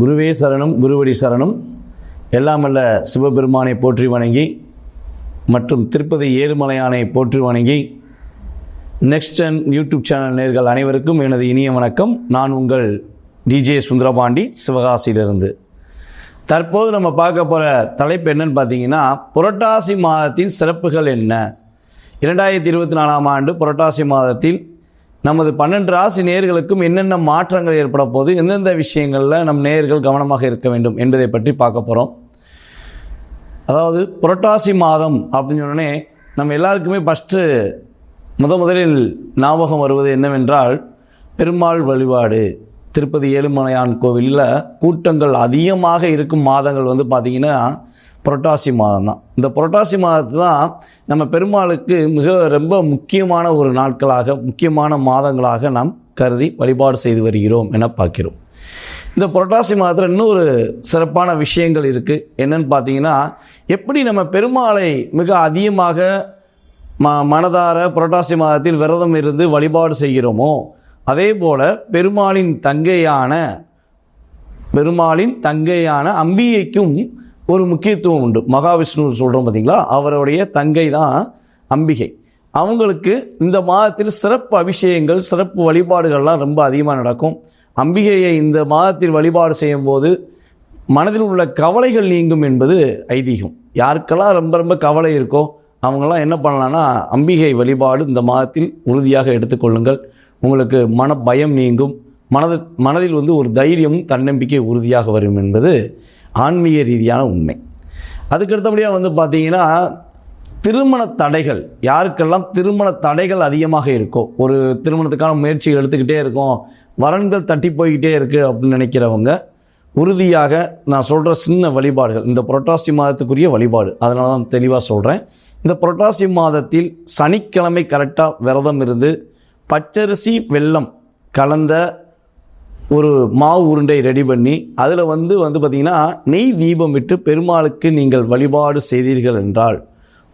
குருவே சரணம், குருவடி சரணம். எல்லாமல்ல சிவபெருமானை போற்றி வணங்கி மற்றும் திருப்பதி ஏழுமலையானை போற்றி வணங்கி நெக்ஸ்ட் ஜென் யூடியூப் சேனல் நேயர்கள் அனைவருக்கும் எனது இனிய வணக்கம். நான் உங்கள் டிஜே சுந்தரபாண்டி, சிவகாசியிலிருந்து. தற்போது நம்ம பார்க்க போகிற தலைப்பு என்னன்னு பார்த்தீங்கன்னா, புரட்டாசி மாதத்தின் சிறப்புகள் என்ன. 2024ஆம் ஆண்டு புரட்டாசி மாதத்தில் நமது 12 ராசி நேயர்களுக்கும் என்னென்ன மாற்றங்கள் ஏற்பட போது, எந்தெந்த விஷயங்களில் நம் நேயர்கள் கவனமாக இருக்க வேண்டும் என்பதை பற்றி பார்க்க போகிறோம். அதாவது புரட்டாசி மாதம் அப்படின்னு சொன்னோடனே நம்ம எல்லாருக்குமே ஃபஸ்ட்டு முதலில் ஞாபகம் வருவது என்னவென்றால், பெருமாள் வழிபாடு. திருப்பதி ஏழுமலையான் கோவிலில் கூட்டங்கள் அதிகமாக இருக்கும் மாதங்கள் பார்த்திங்கன்னா புரட்டாசி மாதம் தான். இந்த புரட்டாசி மாதத்து தான் நம்ம பெருமாளுக்கு ரொம்ப முக்கியமான ஒரு நாட்களாக, முக்கியமான மாதங்களாக நாம் கருதி வழிபாடு செய்து வருகிறோம் என பார்க்கிறோம். இந்த புரட்டாசி மாதத்தில் இன்னொரு சிறப்பான விஷயங்கள் இருக்குது. என்னன்னு பார்த்தீங்கன்னா, எப்படி நம்ம பெருமாளை மிக அதிகமாக மனதார புரட்டாசி மாதத்தில் விரதம் இருந்து வழிபாடு செய்கிறோமோ, அதே போல் பெருமாளின் தங்கையான அம்பிகைக்கும் ஒரு முக்கியத்துவம் உண்டு. மகாவிஷ்ணு சொல்கிறோம் பார்த்தீங்களா, அவருடைய தங்கை தான் அம்பிகை. அவங்களுக்கு இந்த மாதத்தில் சிறப்பு அபிஷேகங்கள், சிறப்பு வழிபாடுகள்லாம் ரொம்ப அதிகமாக நடக்கும். அம்பிகையை இந்த மாதத்தில் வழிபாடு செய்யும்போது மனதில் உள்ள கவலைகள் நீங்கும் என்பது ஐதீகம். யாருக்கெல்லாம் ரொம்ப கவலை இருக்கோ அவங்களாம் என்ன பண்ணலான்னா, அம்பிகை வழிபாடு இந்த மாதத்தில் உறுதியாக எடுத்துக்கொள்ளுங்கள். உங்களுக்கு மன பயம் நீங்கும். மனதில் ஒரு தைரியமும் தன்னம்பிக்கை உறுதியாக வரும் என்பது ஆன்மீக ரீதியான உண்மை. அதுக்கடுத்தபடியாக பார்த்தீங்கன்னா, திருமண தடைகள், யாருக்கெல்லாம் திருமண தடைகள் அதிகமாக இருக்கோ, ஒரு திருமணத்துக்கான முயற்சிகள் எடுத்துக்கிட்டே இருக்கோம், வரன்கள் தட்டி போய்கிட்டே இருக்குது அப்படின்னு நினைக்கிறவங்க, உறுதியாக நான் சொல்கிற சின்ன வழிபாடுகள், இந்த புரட்டாசி மாதத்துக்குரிய வழிபாடு, அதனால தான் தெளிவாக சொல்கிறேன். இந்த புரட்டாசி மாதத்தில் சனிக்கிழமை கரெக்டாக விரதம் இருந்து பச்சரிசி வெல்லம் கலந்த ஒரு மாவு உருண்டை ரெடி பண்ணி அதில் பார்த்திங்கன்னா நெய் தீபம் விட்டு பெருமாளுக்கு நீங்கள் வழிபாடு செய்தீர்கள் என்றால்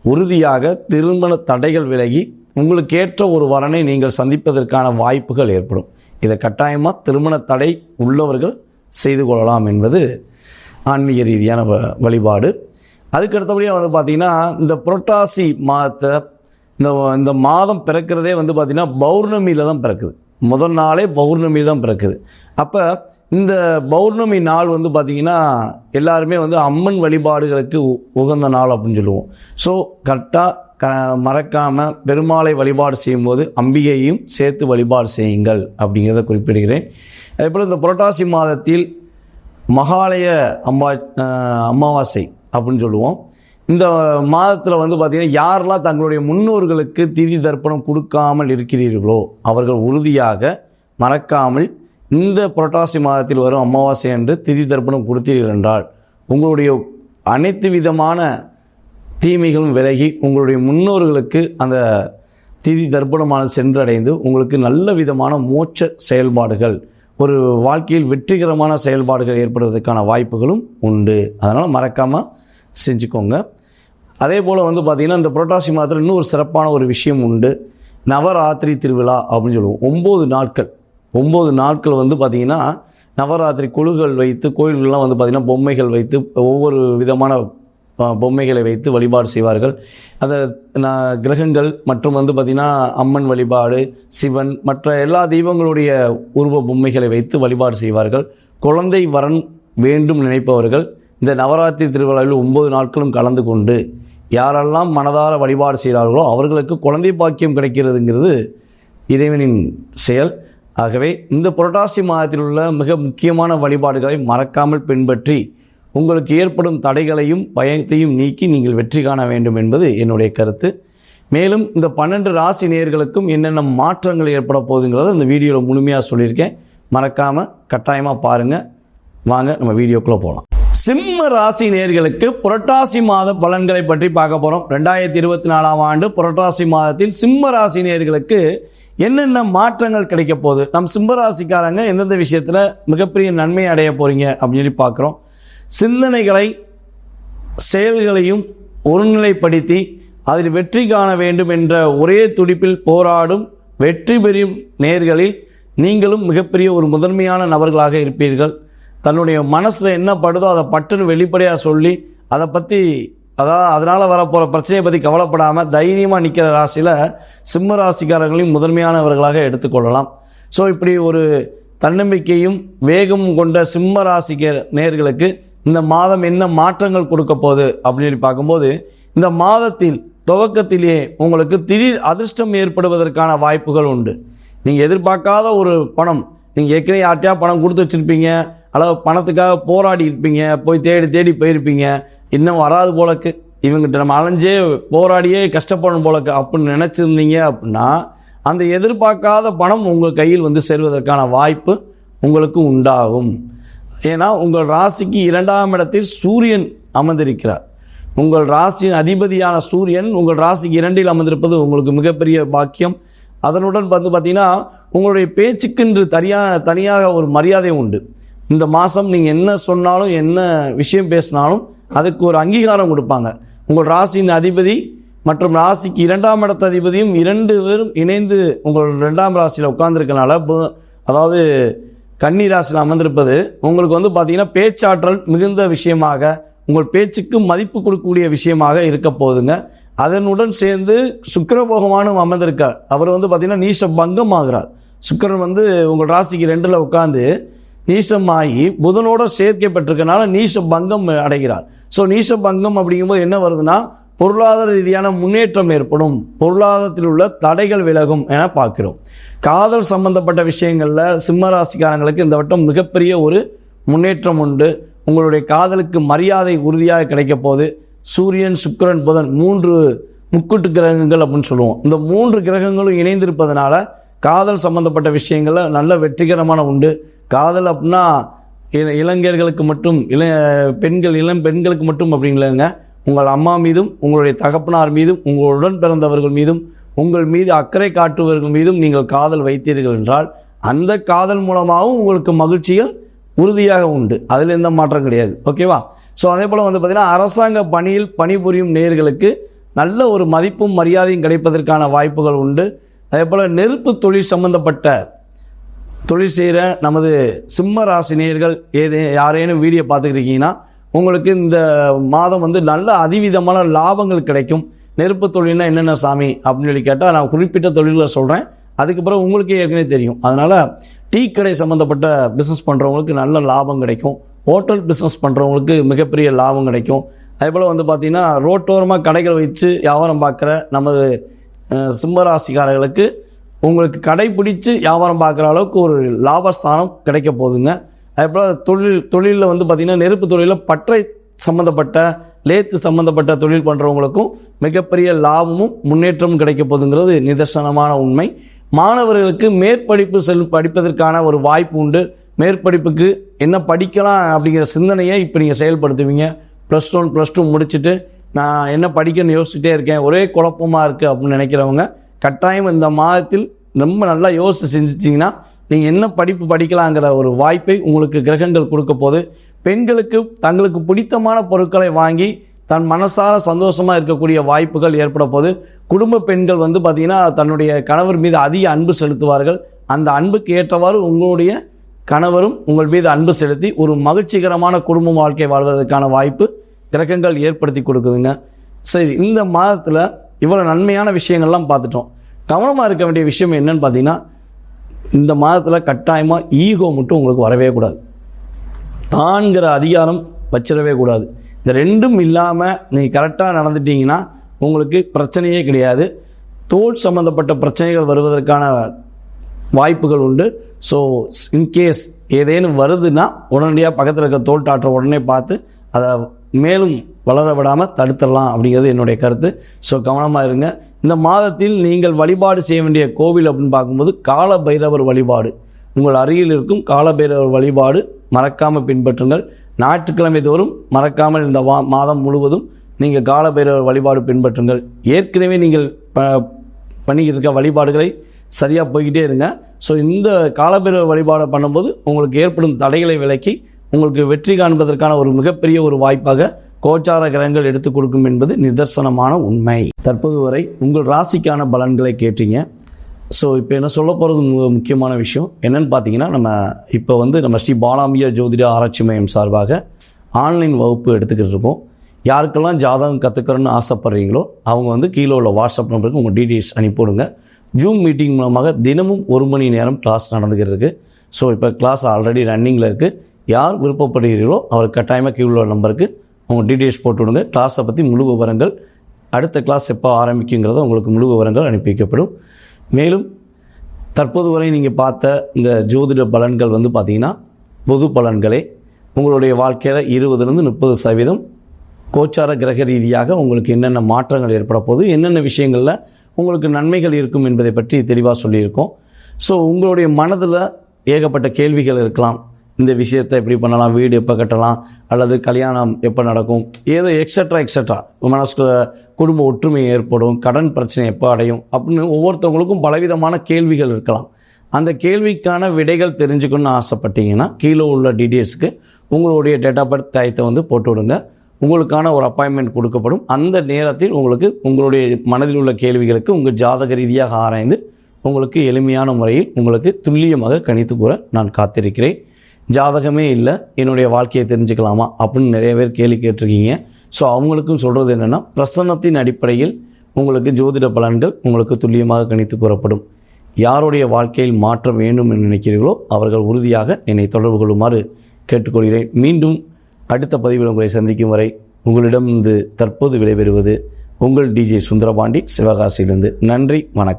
உறுதியாக திருமண தடைகள் விலகி உங்களுக்கு ஏற்ற ஒரு வரனை நீங்கள் சந்திப்பதற்கான வாய்ப்புகள் ஏற்படும். இதை கட்டாயமாக திருமண தடை உள்ளவர்கள் செய்து கொள்ளலாம் என்பது ஆன்மீக ரீதியான வழிபாடு. அதுக்கடுத்தபடியாக பார்த்திங்கன்னா, இந்த புரட்டாசி மாதத்தை இந்த மாதம் பிறக்கிறதே பார்த்திங்கன்னா பௌர்ணமியில் தான் பிறக்குது. முதல் நாளே பௌர்ணமி தான் பிறக்குது. அப்போ இந்த பௌர்ணமி நாள் பார்த்திங்கன்னா எல்லாருமே அம்மன் வழிபாடுகளுக்கு உகந்த நாள் அப்படின்னு சொல்லுவோம். ஸோ கரெக்டாக மறக்காமல் பெருமாளை வழிபாடு செய்யும்போது அம்பிகையும் சேர்த்து வழிபாடு செய்யுங்கள் அப்படிங்கிறத குறிப்பிடுகிறேன். அதேபோல் இந்த புரட்டாசி மாதத்தில் மகாலய அமாவாசை அப்படின்னு சொல்லுவோம். இந்த மாதத்தில் பார்த்திங்கன்னா யாரெல்லாம் தங்களுடைய முன்னோர்களுக்கு திதி தர்ப்பணம் கொடுக்காமல் இருக்கிறீர்களோ அவர்கள் உறுதியாக மறக்காமல் இந்த புரட்டாசி மாதத்தில் வரும் அமாவாசை அன்று திதி தர்ப்பணம் கொடுத்தீர்கள் என்றால் உங்களுடைய அனைத்து விதமான தீமைகளும் விலகி உங்களுடைய முன்னோர்களுக்கு அந்த திதி தர்ப்பணமானது சென்றடைந்து உங்களுக்கு நல்ல விதமான மோட்ச செயல்பாடுகள், ஒரு வாழ்க்கையில் வெற்றிகரமான செயல்பாடுகள் ஏற்படுவதற்கான வாய்ப்புகளும் உண்டு. அதனால் மறக்காமல் செஞ்சுக்கோங்க. அதே போல் பார்த்திங்கன்னா, இந்த புரட்டாசி மாதத்தில் இன்னும் ஒரு சிறப்பான ஒரு விஷயம் உண்டு. நவராத்திரி திருவிழா அப்படின்னு சொல்லுவோம். 9 நாட்கள் பார்த்திங்கன்னா நவராத்திரி குழுக்கள் வைத்து கோயில்கள்லாம் பார்த்திங்கன்னா பொம்மைகள் வைத்து ஒவ்வொரு விதமான பொம்மைகளை வைத்து வழிபாடு செய்வார்கள். அந்த கிரகங்கள் மற்றும் பார்த்திங்கன்னா அம்மன் வழிபாடு, சிவன் மற்ற எல்லா தெய்வங்களுடைய உருவ பொம்மைகளை வைத்து வழிபாடு செய்வார்கள். குழந்தை வரன் வேண்டும் நினைப்பவர்கள் இந்த நவராத்திரி திருவிழாவில் 9 நாட்களும் கலந்து கொண்டு யாரெல்லாம் மனதார வழிபாடு செய்கிறார்களோ அவர்களுக்கு குழந்தை பாக்கியம் கிடைக்கிறதுங்கிறது இறைவனின் செயல். ஆகவே இந்த புரட்டாசி மாதத்தில் உள்ள மிக முக்கியமான வழிபாடுகளை மறக்காமல் பின்பற்றி உங்களுக்கு ஏற்படும் தடைகளையும் பயத்தையும் நீக்கி நீங்கள் வெற்றி காண வேண்டும் என்பது என்னுடைய கருத்து. மேலும் இந்த 12 ராசி நேயர்களுக்கும் என்னென்ன மாற்றங்கள் ஏற்பட போகுதுங்கிறத இந்த வீடியோவில் முழுமையாக சொல்லியிருக்கேன். மறக்காமல் கட்டாயமாக பாருங்கள். வாங்க நம்ம வீடியோக்குள்ளே போகலாம். சிம்ம ராசி நேயர்களுக்கு புரட்டாசி மாத பலன்களை பற்றி பார்க்க போகிறோம். 2024ஆம் ஆண்டு புரட்டாசி மாதத்தில் சிம்ம ராசி நேயர்களுக்கு என்னென்ன மாற்றங்கள் கிடைக்க போகுது, நம் சிம்ம ராசிக்காரங்க எந்தெந்த விஷயத்தில் மிகப்பெரிய நன்மை அடைய போகிறீங்க அப்படின்னு சொல்லி பார்க்குறோம். சிந்தனைகளை செயல்களையும் ஒருநிலைப்படுத்தி அதில் வெற்றி காண வேண்டும் என்ற ஒரே துடிப்பில் போராடும் வெற்றி பெறும் நேயர்களில் நீங்களும் மிகப்பெரிய ஒரு முதன்மையான நபர்களாக இருப்பீர்கள். தன்னுடைய மனசில் என்ன படுதோ அதை பட்டுன்னு வெளிப்படையாக சொல்லி அதை பற்றி அதனால் வரப்போகிற பிரச்சனையை பற்றி கவலைப்படாமல் தைரியமாக நிற்கிற ராசியில் சிம்ம ராசிக்காரர்களையும் முதன்மையானவர்களாக எடுத்துக்கொள்ளலாம். ஸோ இப்படி ஒரு தன்னம்பிக்கையும் வேகமும் கொண்ட சிம்ம ராசிக்க நேயர்களுக்கு இந்த மாதம் என்ன மாற்றங்கள் கொடுக்க போகுது அப்படின்னு பார்க்கும்போது, இந்த மாதத்தில் துவக்கத்திலேயே உங்களுக்கு திடீர் அதிர்ஷ்டம் ஏற்படுவதற்கான வாய்ப்புகள் உண்டு. நீங்கள் எதிர்பார்க்காத ஒரு பணம், நீங்கள் ஏற்கனவே யார்ட்டையா பணம் கொடுத்து வச்சுருப்பீங்க, அல்லது பணத்துக்காக போராடி இருப்பீங்க, போய் தேடி தேடி போயிருப்பீங்க, இன்னும் வராது போலக்கு, இவங்ககிட்ட நம்ம அலைஞ்சே போராடியே கஷ்டப்படணும் போலக்கு அப்படின்னு நினச்சிருந்தீங்க அப்படின்னா, அந்த எதிர்பார்க்காத பணம் உங்கள் கையில் வந்து சேருவதற்கான வாய்ப்பு உங்களுக்கு உண்டாகும். ஏன்னா உங்கள் ராசிக்கு 2ஆம் இடத்தில் சூரியன் அமர்ந்திருக்கிறார். உங்கள் ராசியின் அதிபதியான சூரியன் உங்கள் ராசிக்கு 2இல் அமர்ந்திருப்பது உங்களுக்கு மிகப்பெரிய பாக்கியம். அதனுடன் பார்த்தீங்கன்னா உங்களுடைய பேச்சுக்கென்று தனியாக ஒரு மரியாதை உண்டு. இந்த மாதம் நீங்கள் என்ன சொன்னாலும் என்ன விஷயம் பேசினாலும் அதுக்கு ஒரு அங்கீகாரம் கொடுப்பாங்க. உங்கள் ராசியின் அதிபதி மற்றும் ராசிக்கு 2ஆம் இடத்த அதிபதியும் 2 பேரும் இணைந்து உங்கள் 2ஆம் ராசியில் உட்கார்ந்துருக்கனால, அதாவது கன்னி ராசியில் அமர்ந்திருப்பது உங்களுக்கு வந்து பார்த்திங்கன்னா பேச்சாற்றல் மிகுந்த விஷயமாக, உங்கள் பேச்சுக்கு மதிப்பு கொடுக்கக்கூடிய விஷயமாக இருக்க போகுதுங்க. அதனுடன் சேர்ந்து சுக்கிர பகவானும் அமர்ந்திருக்கார். அவர் வந்து பார்த்திங்கன்னா நீச பங்கம் ஆகிறார். சுக்கிரன் வந்து உங்கள் ராசிக்கு 2ல் உட்காந்து நீசமாகி புதனோட சேர்க்கை பெற்றிருக்கனால நீச பங்கம் அடைகிறார். ஸோ நீச பங்கம் அப்படிங்கும்போது என்ன வருதுன்னா, பொருளாதார ரீதியான முன்னேற்றம் ஏற்படும், பொருளாதாரத்தில் உள்ள தடைகள் விலகும் என பார்க்கிறோம். காதல் சம்பந்தப்பட்ட விஷயங்களில் சிம்ம ராசிக்காரங்களுக்கு இந்த வட்டம் மிகப்பெரிய ஒரு முன்னேற்றம் உண்டு. உங்களுடைய காதலுக்கு மரியாதை உறுதியாக கிடைக்க போகுது. சூரியன், சுக்கிரன், புதன் 3 முக்கூட்டு கிரகங்கள் அப்படின்னு சொல்லுவோம். இந்த 3 கிரகங்களும் இணைந்திருப்பதனால காதல் சம்பந்தப்பட்ட விஷயங்களில் நல்ல வெற்றிகரமான உண்டு. காதல் அப்படின்னா இளைஞர்களுக்கு மட்டும், இளம் பெண்களுக்கு மட்டும் அப்படிங்களேங்க, உங்கள் அம்மா மீதும் உங்களுடைய தகப்பனார் மீதும் உங்களுடன் பிறந்தவர்கள் மீதும் உங்கள் மீது அக்கறை காட்டுவர்கள் மீதும் நீங்கள் காதல் வைத்தீர்கள் என்றால் அந்த காதல் மூலமாகவும் உங்களுக்கு மகிழ்ச்சிகள் உறுதியாக உண்டு. அதில் எந்த மாற்றம் கிடையாது. ஓகேவா? ஸோ அதே போல் வந்து பார்த்திங்கன்னா அரசாங்க பணியில் பணிபுரியும் நேயர்களுக்கு நல்ல ஒரு மதிப்பும் மரியாதையும் கிடைப்பதற்கான வாய்ப்புகள் உண்டு. அதே போல் நெருப்பு தொழில் சம்பந்தப்பட்ட தொழில் செய்கிற நமது சிம்ம ராசி நேயர்கள் யாரேனும் வீடியோ பார்த்துக்கிட்டீங்கன்னா உங்களுக்கு இந்த மாதம் வந்து நல்ல அதிவிதமான லாபங்கள் கிடைக்கும். நெருப்பு தொழில்னா என்னென்ன சாமி அப்படின்னு சொல்லி கேட்டால் நான் குறிப்பிட்ட தொழில்களை சொல்கிறேன். அதுக்கப்புறம் உங்களுக்கே ஏற்கனவே தெரியும். அதனால் டீ கடை சம்மந்தப்பட்ட பிஸ்னஸ் பண்ணுறவங்களுக்கு நல்ல லாபம் கிடைக்கும். ஹோட்டல் பிஸ்னஸ் பண்ணுறவங்களுக்கு மிகப்பெரிய லாபம் கிடைக்கும். அதே போல் வந்து பார்த்திங்கன்னா ரோட்டோரமாக கடைகள் வச்சு வியாபாரம் பார்க்குற நமது சிம்மராசிக்காரர்களுக்கு உங்களுக்கு கடை பிடிச்சி வியாபாரம் பார்க்குற அளவுக்கு ஒரு லாபஸ்தானம் கிடைக்க போகுதுங்க. அதேபோல் தொழிலில் வந்து பார்த்திங்கன்னா நெருப்பு தொழிலில் பற்றை சம்மந்தப்பட்ட லேத்து சம்மந்தப்பட்ட தொழில் பண்ணுறவங்களுக்கும் மிகப்பெரிய லாபமும் முன்னேற்றமும் கிடைக்க போகுதுங்கிறது நிதர்சனமான உண்மை. மாணவர்களுக்கு மேற்படிப்பு படிப்பதற்கான ஒரு வாய்ப்பு உண்டு. மேற்படிப்புக்கு என்ன படிக்கலாம் அப்படிங்கிற சிந்தனையை இப்போ நீங்கள் செயல்படுத்துவீங்க. +1 +2 முடிச்சுட்டு நான் என்ன படிக்கணும்னு யோசிச்சுட்டே இருக்கேன், ஒரே குழப்பமாக இருக்குது அப்படின்னு நினைக்கிறவங்க கட்டாயம் இந்த மாதத்தில் ரொம்ப நல்லா யோசித்து செஞ்சிச்சிங்கன்னா நீங்கள் என்ன படிப்பு படிக்கலாங்கிற ஒரு வாய்ப்பை உங்களுக்கு கிரகங்கள் கொடுக்க போது. பெண்களுக்கு தங்களுக்கு பிடித்தமான பொருட்களை வாங்கி தன் மனசார சந்தோஷமாக இருக்கக்கூடிய வாய்ப்புகள் ஏற்பட போது. குடும்ப பெண்கள் வந்து பார்த்திங்கன்னா தன்னுடைய கணவர் மீது அதிக அன்பு செலுத்துவார்கள். அந்த அன்புக்கு ஏற்றவாறு உங்களுடைய கணவரும் உங்கள் மீது அன்பு செலுத்தி ஒரு மகிழ்ச்சிகரமான குடும்ப வாழ்க்கை வாழ்வதற்கான வாய்ப்பு கிரகங்கள் ஏற்படுத்தி கொடுக்குதுங்க. சரி, இந்த மாதத்தில் இவ்வளோ நன்மையான விஷயங்கள்லாம் பார்த்துட்டோம். கவனமாக இருக்க வேண்டிய விஷயம் என்னன்னு பார்த்தீங்கன்னா, இந்த மாதத்தில் கட்டாயமாக ஈகோ மட்டும் உங்களுக்கு வரவே கூடாது. தான்கிற அதிகாரம் வச்சிடவே கூடாது. இந்த ரெண்டும் இல்லாமல் நீங்கள் கரெக்டாக நடந்துட்டீங்கன்னா உங்களுக்கு பிரச்சனையே கிடையாது. தோல் சம்மந்தப்பட்ட பிரச்சனைகள் வருவதற்கான வாய்ப்புகள் உண்டு. ஸோ இன்கேஸ் ஏதேனும் வருதுன்னா உடனடியாக பக்கத்தில் இருக்க தோல் டாக்டரை உடனே பார்த்து அதை மேலும் வளர விடாமல் தடுத்துடலாம் அப்படிங்கிறது என்னுடைய கருத்து. ஸோ கவனமாக இருங்க. இந்த மாதத்தில் நீங்கள் வழிபாடு செய்ய வேண்டிய கோவில் அப்படின்னு பார்க்கும்போது கால பைரவர் வழிபாடு, உங்கள் அருகில் இருக்கும் கால பைரவர் வழிபாடு மறக்காமல் பின்பற்றுங்கள். ஞாயிற்றுக்கிழமை தோறும் மறக்காமல் இந்த மாதம் முழுவதும் நீங்கள் கால பைரவர் வழிபாடு பின்பற்றுங்கள். ஏற்கனவே நீங்கள் பண்ணிக்கிட்டு இருக்க வழிபாடுகளை சரியாக போய்கிட்டே இருங்க. ஸோ இந்த காலபைரவர் வழிபாடை பண்ணும்போது உங்களுக்கு ஏற்படும் தடைகளை விலக்கி உங்களுக்கு வெற்றி காண்பதற்கான ஒரு மிகப்பெரிய ஒரு வாய்ப்பாக கோச்சார கிரகங்கள் எடுத்துக் கொடுக்கும் என்பது நிதர்சனமான உண்மை. தற்போது வரை உங்கள் ராசிக்கான பலன்களை கேட்டீங்க. ஸோ இப்போ என்ன சொல்ல போகிறது முக்கியமான விஷயம் என்னென்னு பார்த்தீங்கன்னா, நம்ம ஸ்ரீ பாலாம்பிகா ஜோதிட ஆராய்ச்சி மையம் சார்பாக ஆன்லைன் வகுப்பு எடுத்துக்கிட்டு இருக்கோம். யாருக்கெல்லாம் ஜாதகம் கற்றுக்கிறோன்னு ஆசைப்பட்றீங்களோ அவங்க கீழே உள்ள வாட்ஸ்அப் நம்பருக்கு உங்கள் டீட்டெயில்ஸ் அனுப்பிவிடுங்க. ஜூம் மீட்டிங் மூலமாக தினமும் 1 மணி நேரம் கிளாஸ் நடந்துக்கிட்டு இருக்குது. ஸோ இப்போ கிளாஸ் ஆல்ரெடி ரன்னிங்கில் இருக்குது. யார் விருப்பப்படுகிறீர்களோ அவர் கட்டாயமாக கீழே உள்ள நம்பருக்கு உங்கள் டீட்டெயில்ஸ் போட்டு விடுங்க. கிளாஸை பற்றி முழு விவரங்கள், அடுத்த கிளாஸ் எப்போ ஆரம்பிக்குங்கிறத உங்களுக்கு முழு விவரங்கள் அனுப்பி வைக்கப்படும். மேலும் தற்போது வரை நீங்கள் பார்த்த இந்த ஜோதிட பலன்கள் பார்த்திங்கன்னா பொது பலன்களே. உங்களுடைய வாழ்க்கையில் 20-30% கோச்சார கிரக ரீதியாக உங்களுக்கு என்னென்ன மாற்றங்கள் ஏற்பட போகுது, என்னென்ன விஷயங்களில் உங்களுக்கு நன்மைகள் இருக்கும் என்பதை பற்றி தெளிவாக சொல்லியிருக்கோம். ஸோ உங்களுடைய மனதில் ஏகப்பட்ட கேள்விகள் இருக்கலாம். இந்த விஷயத்தை எப்படி பண்ணலாம், வீடு எப்போ கட்டலாம், அல்லது கல்யாணம் எப்போ நடக்கும், ஏதோ எக்ஸட்ரா மனசுக்கு குடும்ப ஒற்றுமை ஏற்படும், கடன் பிரச்சனை எப்போ அடையும் அப்படின்னு ஒவ்வொருத்தவங்களுக்கும் பலவிதமான கேள்விகள் இருக்கலாம். அந்த கேள்விக்கான விடைகள் தெரிஞ்சுக்கணுன்னு ஆசைப்பட்டீங்கன்னா கீழே உள்ள டீட்டெயில்ஸுக்கு உங்களுடைய டேட் ஆஃப் பர்த் டயத்தை போட்டு விடுங்க. உங்களுக்கான ஒரு அப்பாயின்மெண்ட் கொடுக்கப்படும். அந்த நேரத்தில் உங்களுக்கு உங்களுடைய மனதில் உள்ள கேள்விகளுக்கு உங்கள் ஜாதக ரீதியாக ஆராய்ந்து உங்களுக்கு எளிமையான முறையில் உங்களுக்கு துல்லியமாக கணித்து கூற நான் காத்திருக்கிறேன். ஜாதகமே இல்லை, என்னுடைய வாழ்க்கையை தெரிஞ்சுக்கலாமா அப்படின்னு நிறைய பேர் கேள்வி கேட்டிருக்கீங்க. ஸோ அவங்களுக்கும் சொல்கிறது என்னென்னா, பிரசன்னத்தின் அடிப்படையில் உங்களுக்கு ஜோதிட பலன்கள் உங்களுக்கு துல்லியமாக கணித்து கூறப்படும். யாருடைய வாழ்க்கையில் மாற்றம் வேண்டும் என்று நினைக்கிறீர்களோ அவர்கள் உறுதியாக என்னை தொடர்பு கொள்ளுமாறு கேட்டுக்கொள்கிறேன். மீண்டும் அடுத்த பதிவில் உங்களை சந்திக்கும் வரை உங்களிடம் தற்போது விடைபெறுவது உங்கள் DJ சுந்தரபாண்டி, சிவகாசியிலிருந்து. நன்றி, வணக்கம்.